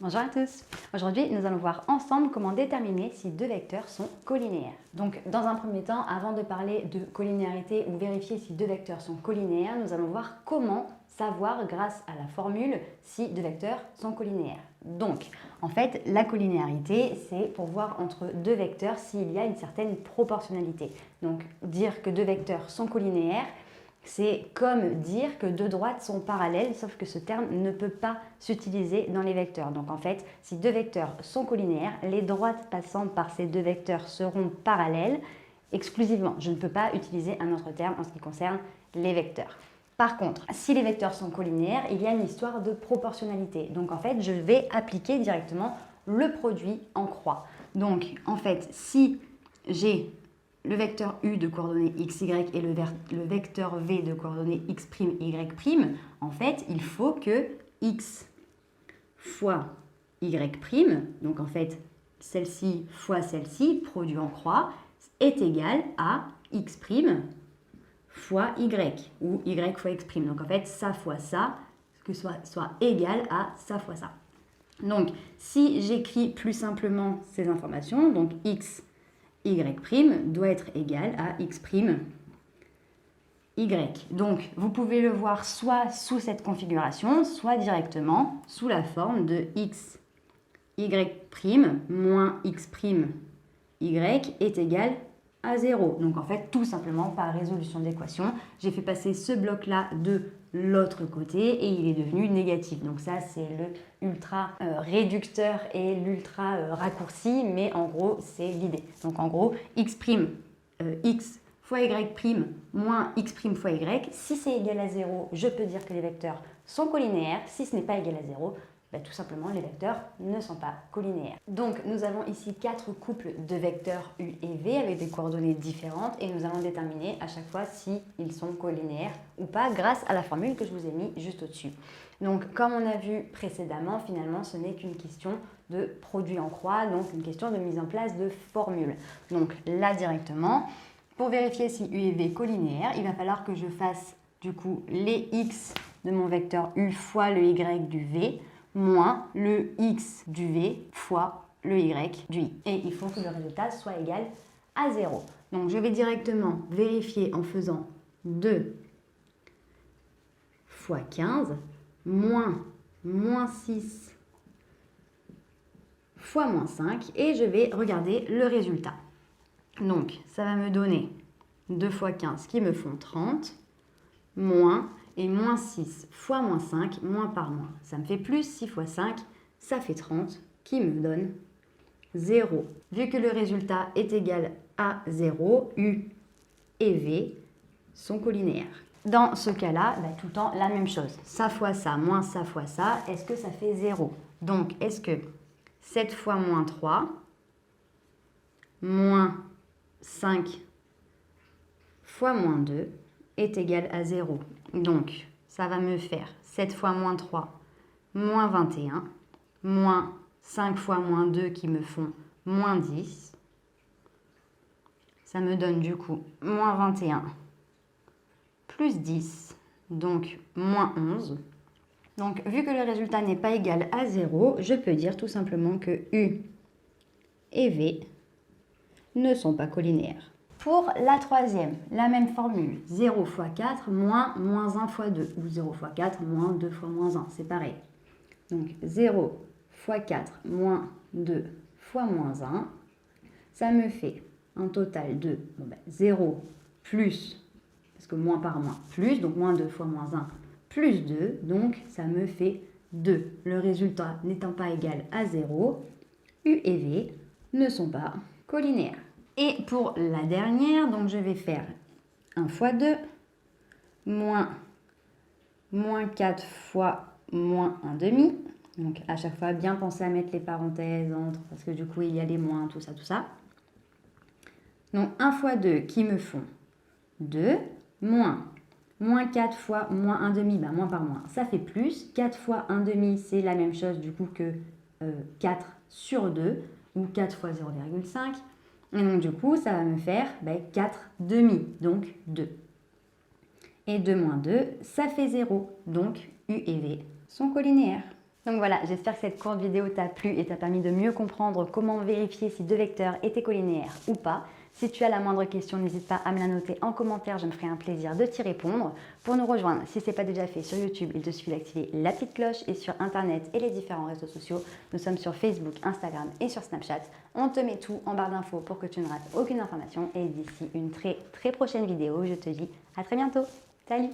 Bonjour à tous. Aujourd'hui, nous allons voir ensemble comment déterminer si deux vecteurs sont collinéaires. Donc, dans un premier temps, avant de parler de collinéarité ou vérifier si deux vecteurs sont collinéaires, nous allons voir comment savoir grâce à la formule si deux vecteurs sont collinéaires. Donc, en fait, la collinéarité, c'est pour voir entre deux vecteurs s'il y a une certaine proportionnalité. Donc, dire que deux vecteurs sont collinéaires, c'est comme dire que deux droites sont parallèles, sauf que ce terme ne peut pas s'utiliser dans les vecteurs. Donc en fait, si deux vecteurs sont collinéaires, les droites passant par ces deux vecteurs seront parallèles exclusivement. Je ne peux pas utiliser un autre terme en ce qui concerne les vecteurs. Par contre, si les vecteurs sont collinéaires, il y a une histoire de proportionnalité. Donc en fait, je vais appliquer directement le produit en croix. Donc en fait, si j'ai le vecteur U de coordonnées x, y et le vecteur V de coordonnées x', y', en fait, il faut que x fois y', donc en fait, celle-ci fois celle-ci, produit en croix, est égal à x' fois y, ou y fois x'. Donc en fait, ça fois ça, que soit égal à ça fois ça. Donc, si j'écris plus simplement ces informations, donc x y' doit être égal à x', y. Donc, vous pouvez le voir soit sous cette configuration, soit directement sous la forme de x, y' moins x', y est égal à 0. Donc, en fait, tout simplement par résolution d'équation, j'ai fait passer ce bloc-là de l'autre côté et il est devenu négatif. Donc ça, c'est le ultra réducteur et l'ultra raccourci, mais en gros, c'est l'idée. Donc en gros, x' x fois y' moins x' fois y, si c'est égal à 0, je peux dire que les vecteurs sont collinéaires. Si ce n'est pas égal à 0, tout simplement, les vecteurs ne sont pas collinéaires. Donc, nous avons ici 4 couples de vecteurs U et V avec des coordonnées différentes et nous allons déterminer à chaque fois s'ils sont collinéaires ou pas grâce à la formule que je vous ai mis juste au-dessus. Donc, comme on a vu précédemment, finalement, ce n'est qu'une question de produit en croix, donc une question de mise en place de formule. Donc, là, directement, pour vérifier si U et V collinéaires, il va falloir que je fasse, du coup, les X de mon vecteur U fois le Y du V, moins le x du v fois le y du i. Et il faut que le résultat soit égal à 0. Donc je vais directement vérifier en faisant 2 fois 15 moins 6 fois moins 5 et je vais regarder le résultat. Donc ça va me donner 2 fois 15 qui me font 30 moins et moins 6 fois moins 5, moins par moins. Ça me fait plus 6 fois 5, ça fait 30, qui me donne 0. Vu que le résultat est égal à 0, U et V sont collinéaires. Dans ce cas-là, tout le temps la même chose. Ça fois ça, moins ça fois ça, est-ce que ça fait 0? Donc, est-ce que 7 fois moins 3, moins 5 fois moins 2, est égal à 0. Donc, ça va me faire 7 fois moins 3, moins 21, moins 5 fois moins 2 qui me font moins 10. Ça me donne du coup moins 21 plus 10, donc moins 11. Donc, vu que le résultat n'est pas égal à 0, je peux dire tout simplement que U et V ne sont pas collinéaires. Pour la troisième, la même formule, 0 fois 4 moins 1 fois 2, ou 0 fois 4 moins 2 fois moins 1, c'est pareil. Donc 0 fois 4 moins 2 fois moins 1, ça me fait un total de 0 plus, parce que moins par moins, plus, donc moins 2 fois moins 1, plus 2, donc ça me fait 2. Le résultat n'étant pas égal à 0, U et V ne sont pas collinéaires. Et pour la dernière, donc je vais faire 1 fois 2, moins 4 fois moins 1 demi. Donc à chaque fois, bien penser à mettre les parenthèses entre, parce que du coup, il y a les moins, tout ça, tout ça. Donc 1 fois 2 qui me font 2, moins 4 fois moins 1 demi, moins par moins, ça fait plus. 4 fois 1 demi, c'est la même chose du coup que 4 sur 2, ou 4 fois 0,5. Et donc, du coup, ça va me faire 4 demi, donc 2. Et 2 moins 2, ça fait 0. Donc, U et V sont collinéaires. Donc voilà, j'espère que cette courte vidéo t'a plu et t'a permis de mieux comprendre comment vérifier si deux vecteurs étaient collinaires ou pas. Si tu as la moindre question, n'hésite pas à me la noter en commentaire, je me ferai un plaisir de t'y répondre. Pour nous rejoindre, si ce n'est pas déjà fait sur YouTube, il te suffit d'activer la petite cloche et sur Internet et les différents réseaux sociaux. Nous sommes sur Facebook, Instagram et sur Snapchat. On te met tout en barre d'infos pour que tu ne rates aucune information. Et d'ici une très prochaine vidéo, je te dis à très bientôt. Salut!